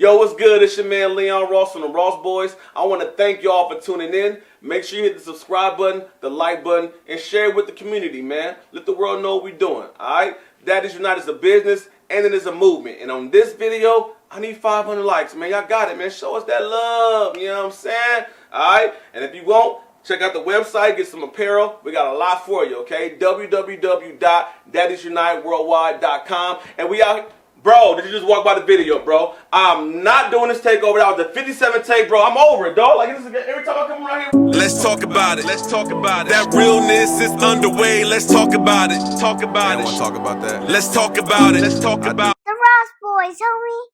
Yo, what's good? It's your man Leon Ross from the Ross Boys. I want to thank y'all for tuning in. Make sure you hit the subscribe button, the like button, and share it with the community, man. Let the world know what we're doing, alright? Daddies Unite is a business, and it is a movement. And on this video, I need 500 likes, man. Y'all got it, man. Show us that love, you know what I'm saying? Alright? And if you won't, check out the website, get some apparel. We got a lot for you, okay? www.daddiesuniteworldwide.com. And we out. Bro, did you just walk by the video, bro? I'm not doing this takeover. That was the 57th take, bro. I'm over it, dog. Like, this is every time I come around here. Let's talk about it. Let's talk about it. That realness is underway. Let's talk about it. Talk about it. I want to talk about that. Let's talk about it. Let's talk about the Ross Boys, homie.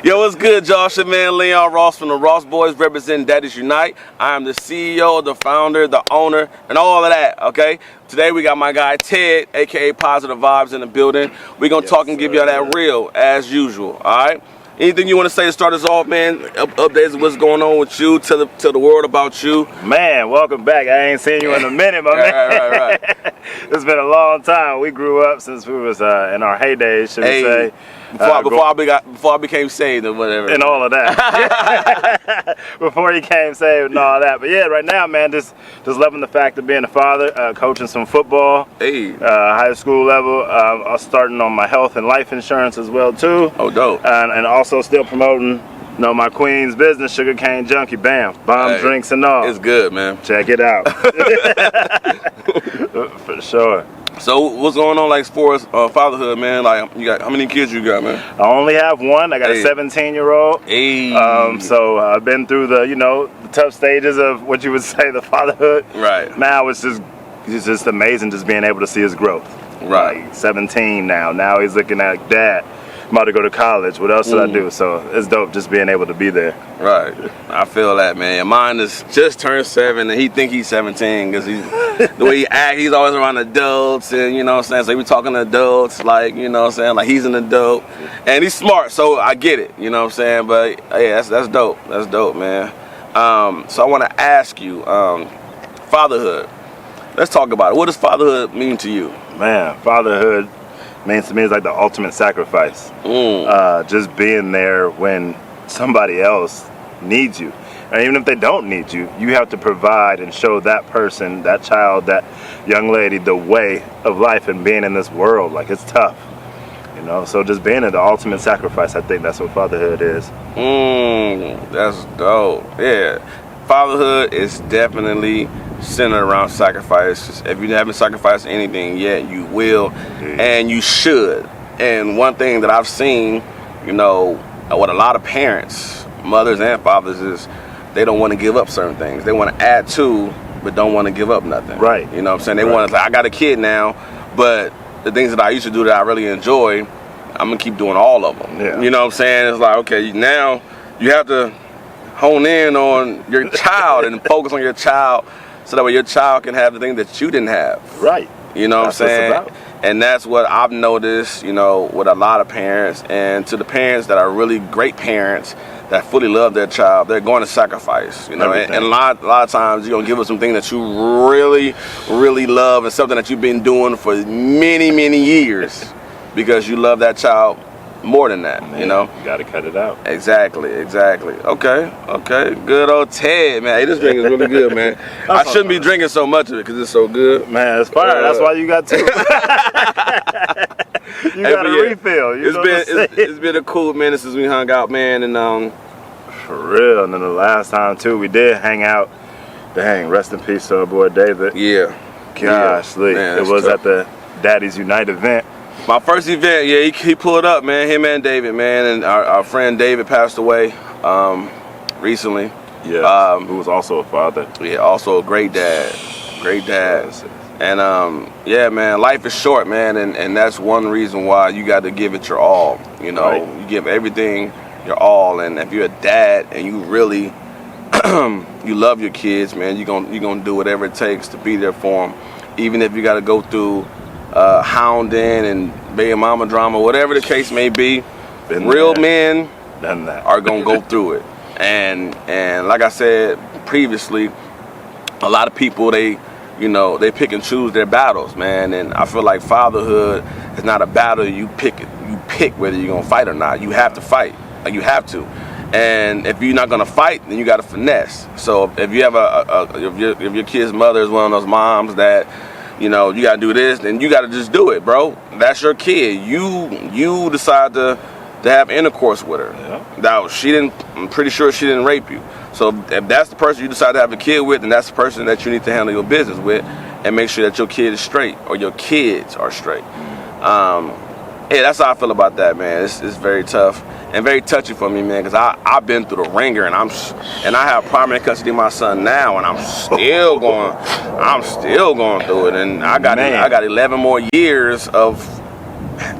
Yo, what's good, y'all? It's your man Leon Ross from the Ross Boys, representing Daddies Unite. I am the CEO, the founder, the owner, and all of that, okay? Today we got my guy Ted, aka Positive Vibes, in the building. We're gonna talk and give y'all that real, as usual, alright? Anything you want to say to start us off, man? Updates of what's going on with you, tell the world about you. Man, welcome back. I ain't seen you in a minute, my man. Right. It's been a long time. We grew up since we was in our heydays, should we say. Before I became saved or whatever. And all of that. Before he came saved and all that. But yeah, right now, man, just loving the fact of being a father, coaching some football, high school level, starting on my health and life insurance as well, too. Oh, dope. And also still promoting, you know, my Queen's business, Sugar Cane Junkie, bam, bomb drinks and all. It's good, man. Check it out. For sure. So what's going on, like, as far as fatherhood, man? Like, you got how many kids you got, man? I only have one. I got a 17-year-old. So I've been through the, you know, the tough stages of what you would say the fatherhood. Right. Now it's just amazing just being able to see his growth. Right. Like 17 now. Now he's looking at dad. I'm about to go to college. What else did I do? So it's dope just being able to be there. Right. I feel that, man. Mine is just turned 7, and he think he's 17 because the way he act, he's always around adults, and you know what I'm saying. So we talking to adults, like, you know what I'm saying, like he's an adult, and he's smart. So I get it, you know what I'm saying. But yeah, that's dope. That's dope, man. So I want to ask you, fatherhood. Let's talk about it. What does fatherhood mean to you? Man, fatherhood means to me is like the ultimate sacrifice. Just being there when somebody else needs you. And even if they don't need you, you have to provide and show that person, that child, that young lady the way of life and being in this world. Like, it's tough, you know? So just being the ultimate sacrifice, I think that's what fatherhood is. That's dope. Yeah. Fatherhood is definitely centered around sacrifice. If you haven't sacrificed anything yet, you will, and you should. And one thing that I've seen, you know, what a lot of parents, mothers and fathers, is they don't want to give up certain things. They want to add to, but don't want to give up nothing. Right. You know what I'm saying? They want to, like, I got a kid now, but the things that I used to do that I really enjoy, I'm going to keep doing all of them. Yeah. You know what I'm saying? It's like, okay, now you have to hone in on your child and focus on your child, so that way your child can have the thing that you didn't have. Right. You know what I'm saying? What it's about. And that's what I've noticed, you know, with a lot of parents. And to the parents that are really great parents that fully love their child, they're going to sacrifice, you know. And a lot of times you're going to give them something that you really, really love, and something that you've been doing for many, many years because you love that child more than that, man, you know. You gotta cut it out. Exactly. Okay. Good old Ted, man. Hey, this drink is really good, man. I shouldn't be drinking so much of it because it's so good. Man, it's fire. That's why you got two. You got a refill. It's been a cool minute since we hung out, man, and for real. And then the last time too, we did hang out. Dang, rest in peace to our boy David. Yeah. Gosh, man, it was tough. At the Daddies Unite event. My first event, yeah, he pulled up, man, him and David, man, and our friend David passed away recently. Yeah, who was also a father. Yeah, also a great dad. And yeah, man, life is short, man, and that's one reason why you got to give it your all, you know. Right. You give everything your all, and if you're a dad and you really you love your kids, man, you're gonna do whatever it takes to be there for them, even if you got to go through hounding and baby mama drama, whatever the case may be. Real men are gonna go through it, and like I said previously, a lot of people, they pick and choose their battles, man. And I feel like fatherhood is not a battle you pick whether you're gonna fight or not. You have to fight, like you have to. And if you're not gonna fight, then you gotta finesse. So if you have if your kid's mother is one of those moms that, you know, you gotta do this, then you gotta just do it, bro. That's your kid. You decide to have intercourse with her. Yeah. Now I'm pretty sure she didn't rape you. So if that's the person you decide to have a kid with, then that's the person that you need to handle your business with, and make sure that your kid is straight, or your kids are straight. Yeah, that's how I feel about that, man. It's very tough and very touchy for me, man, because I've been through the ringer, and I have primary custody of my son now, and I'm still going through it, and I got 11 more years of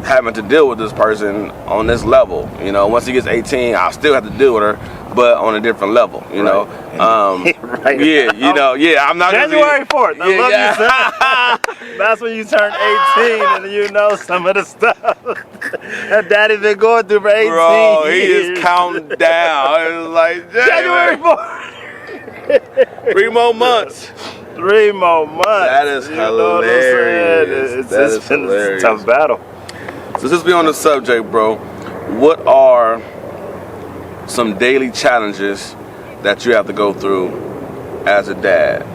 having to deal with this person on this level. You know, once he gets 18, I'll still have to deal with her, but on a different level. You know, right. Yeah, you know, yeah. I'm not January 4th. I love you, son. That's when you turn 18, and you know some of the stuff that Daddy been going through for 18 Bro, he years. is counting down. It's like January 4th. 3 more months. 3 more months. That is You know what I'm saying? hilarious. It's been a tough battle. So since we're on the subject, bro, what are some daily challenges that you have to go through as a dad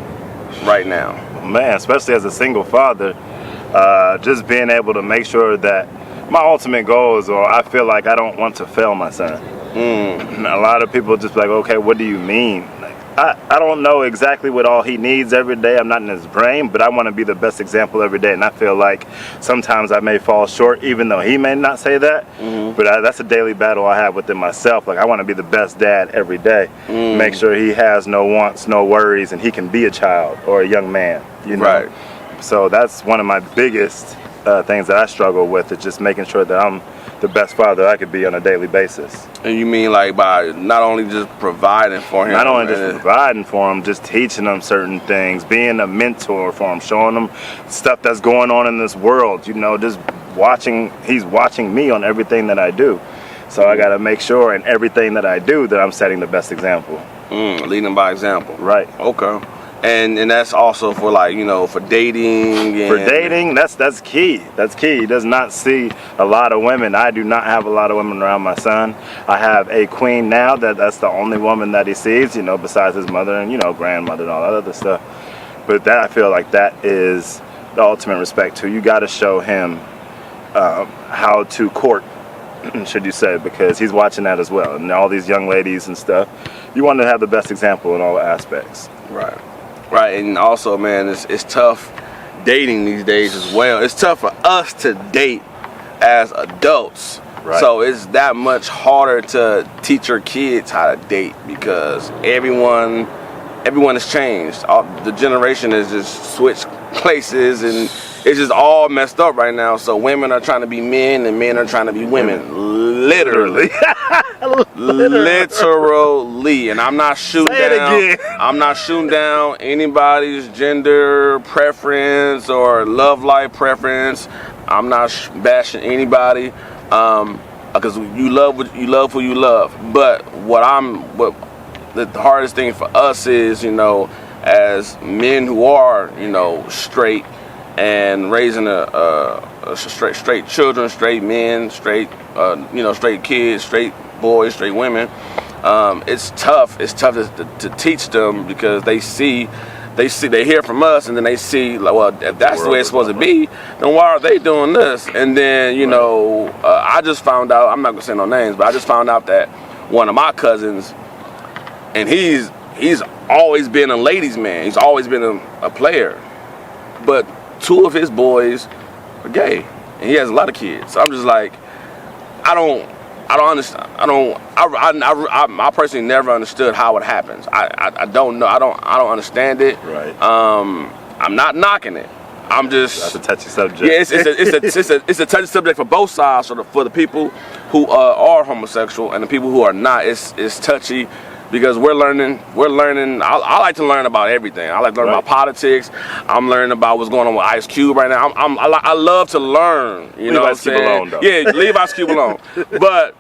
right now? Man, especially as a single father, just being able to make sure that my ultimate goal is, or I feel like I don't want to fail my son. A lot of people just like, okay, what do you mean? Like, I don't know exactly what all he needs every day. I'm not in his brain, but I want to be the best example every day. And I feel like sometimes I may fall short, even though he may not say that. But that's a daily battle I have within myself. Like, I want to be the best dad every day. Make sure he has no wants, no worries, and he can be a child or a young man. You know? Right. So that's one of my biggest things that I struggle with, is just making sure that I'm the best father I could be on a daily basis. And you mean like by not only just providing for him, Not only just providing for him, just teaching them certain things, being a mentor for him, showing them stuff that's going on in this world, you know, just he's watching me on everything that I do. So I got to make sure in everything that I do that I'm setting the best example. leading by example. Right. Okay. And that's also for, like, you know, for dating. And For dating, that's key. That's key. He does not see a lot of women. I do not have a lot of women around my son. I have a queen now that's the only woman that he sees, you know, besides his mother and, you know, grandmother and all that other stuff. But that, I feel like that is the ultimate respect too. You got to show him how to court, should you say, because he's watching that as well. And all these young ladies and stuff, you want to have the best example in all aspects. Right. Right, and also, man, it's tough dating these days as well. It's tough for us to date as adults. Right. So it's that much harder to teach your kids how to date because everyone has changed. The generation has just switched places, and it's just all messed up right now. So women are trying to be men, and men are trying to be women. Literally. Literally. And I'm not shooting down. I'm not shooting down anybody's gender preference or love life preference. I'm not bashing anybody. Because you love who you love. But what the hardest thing for us is, you know, as men who are, you know, straight and raising straight children, straight men, straight straight kids, straight boys, straight women. It's tough. It's tough to teach them because they hear from us, and then they see, like, well, if that's the way it's supposed to be, then why are they doing this? And then, you know, I just found out, I'm not gonna say no names, but I just found out that one of my cousins, and he's always been a ladies' man. He's always been a player, but 2 of his boys are gay, and he has a lot of kids. So I'm just like, I don't understand. I personally never understood how it happens. I don't know. I don't understand it. Right. I'm not knocking it. I'm just. That's a touchy subject. Yeah, it's a touchy subject for both sides. So for the people who are homosexual and the people who are not, it's touchy. Because we're learning. I like to learn about everything. I like to learn about politics. I'm learning about what's going on with Ice Cube right now. I love to learn. You know what I'm saying? Alone, though. Yeah, leave Ice Cube alone. But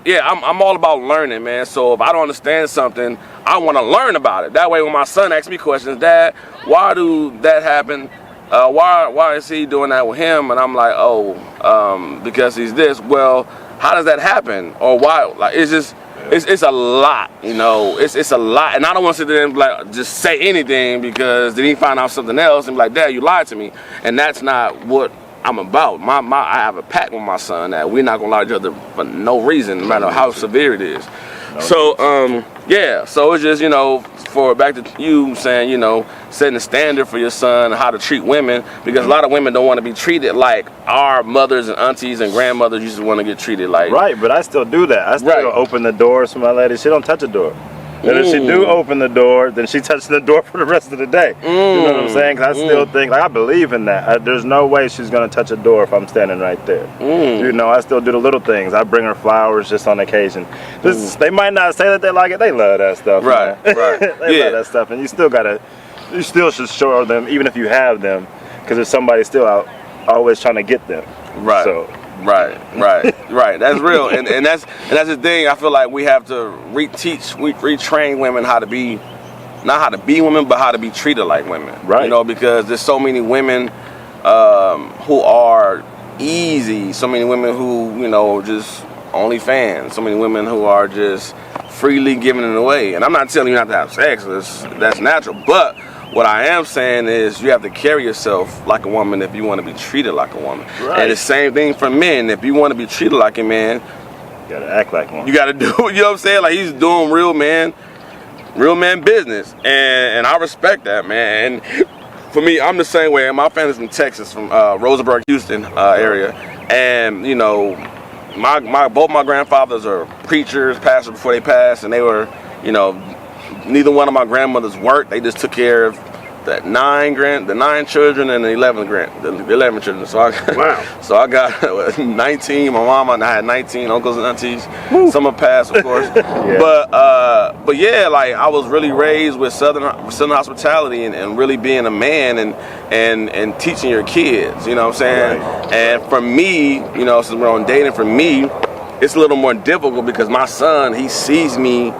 yeah, I'm all about learning, man. So if I don't understand something, I want to learn about it. That way, when my son asks me questions, Dad, why do that happen? Why is he doing that with him? And I'm like, oh, because he's this. Well, how does that happen? Or why? Like, it's just. it's a lot, you know. It's a lot, and I don't want to sit there and like just say anything because then he find out something else and be like, Dad, you lied to me, and that's not what I'm about. I have a pact with my son that we're not gonna lie to each other for no reason, no matter how severe it is. So yeah, so it's just, you know, for back to you saying, you know, setting the standard for your son, how to treat women, because a lot of women don't want to be treated like our mothers and aunties and grandmothers used to want to get treated like. Right, but I still do that. I still open the doors for my lady. She don't touch the door. And if she do open the door, then she touches the door for the rest of the day. You know what I'm saying? Because I still think, like, I believe in that. There's no way she's going to touch a door if I'm standing right there. You know, I still do the little things. I bring her flowers just on occasion. They might not say that they like it. They love that stuff. Right, right. They love that stuff. And you still should show them, even if you have them, because there's somebody still out always trying to get them. Right. So. Right. That's real, and that's the thing. I feel like we have to retrain women how to be, not how to be women, but how to be treated like women. Right. You know, because there's so many women who are easy. So many women who, you know, just OnlyFans. So many women who are just freely giving it away. And I'm not telling you not to have sex. That's natural. But what I am saying is you have to carry yourself like a woman if you want to be treated like a woman. Right. And the same thing for men. If you want to be treated like a man, You gotta act like one. you got to do, you know what I'm saying? Like, he's doing real man business. And I respect that, man. And for me, I'm the same way. My family's from Texas, from Rosenberg, Houston area. And, you know, both my grandfathers are preachers, pastors before they passed. And they were, you know, neither one of my grandmothers worked. They just took care of the 9 children and the 11 children. So I got 19. My mama and I had 19 uncles and aunties. Some have passed, of course. But yeah, like, I was really raised with Southern hospitality and really being a man and teaching your kids. You know what I'm saying? Right. And for me, you know, since we're on dating, for me, it's a little more difficult because my son, he sees me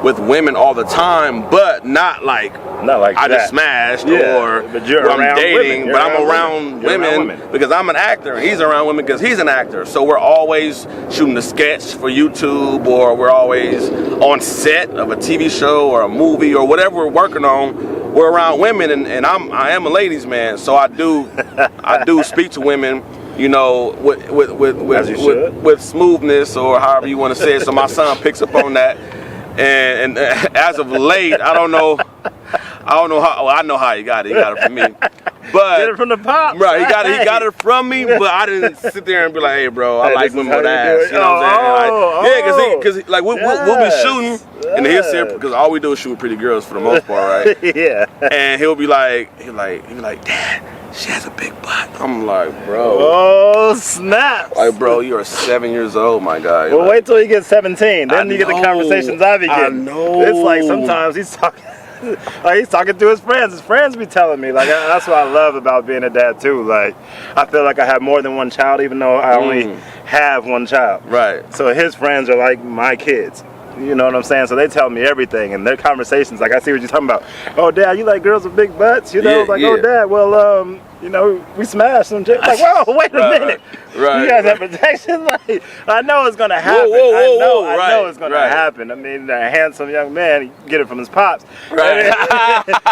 with women all the time, but not like I just smashed or but you're I'm around dating, women. but I'm around women because I'm an actor. He's around women because he's an actor. So we're always shooting a sketch for YouTube, or we're always on set of a TV show or a movie or whatever we're working on. We're around women, and I am a ladies' man, so I do speak to women, you know, with smoothness or however you want to say it. So my son picks up on that. And as of late, I don't know how. Well, I know how he got it. He got it from me. But get it from the pop. Right, he got it from me. But I didn't sit there and be like, "Hey, bro, I like women with ass." You know what I'm saying? Like, because like we'll be shooting, and he'll say, because all we do is shoot with pretty girls for the most part, right? Yeah. And he'll be like, Dad, she has a big butt. I'm like, bro. Oh, snap. Like, bro, you are 7 years old, my guy. Well, like, wait till he gets 17. Then you get the conversations I be getting. I know. It's like sometimes he's talking. Like, he's talking to his friends. His friends be telling me. Like, that's what I love about being a dad too. Like, I feel like I have more than one child, even though I only have one child. Right. So his friends are like my kids. You know what I'm saying? So they tell me everything, and their conversations, like, I see what you're talking about. Oh, Dad, you like girls with big butts? You know, oh, Dad, well, you know, we smashed some chicks. Like, whoa, wait a minute. Right. You guys have protection? Like, I know it's gonna happen. I know it's gonna happen. I mean, a handsome young man, he get it from his pops. Right.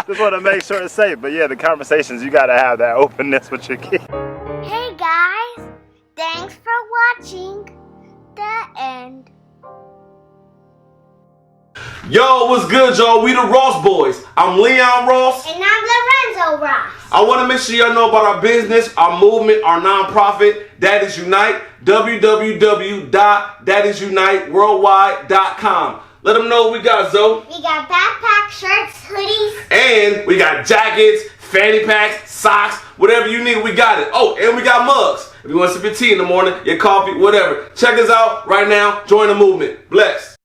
Just want to make sure it's safe. But yeah, the conversations, you gotta have that openness with your kid. Hey guys, thanks for watching the end. Yo, what's good, y'all? We the Ross Boys. I'm Leon Ross. And I'm Lorenzo Ross. I want to make sure y'all know about our business, our movement, our nonprofit, Daddies Unite. www.daddiesuniteworldwide.com. Let them know what we got, Zoe. We got backpack, shirts, hoodies. And we got jackets, fanny packs, socks, whatever you need, we got it. Oh, and we got mugs. If you want to sip your tea in the morning, your coffee, whatever. Check us out right now. Join the movement. Bless.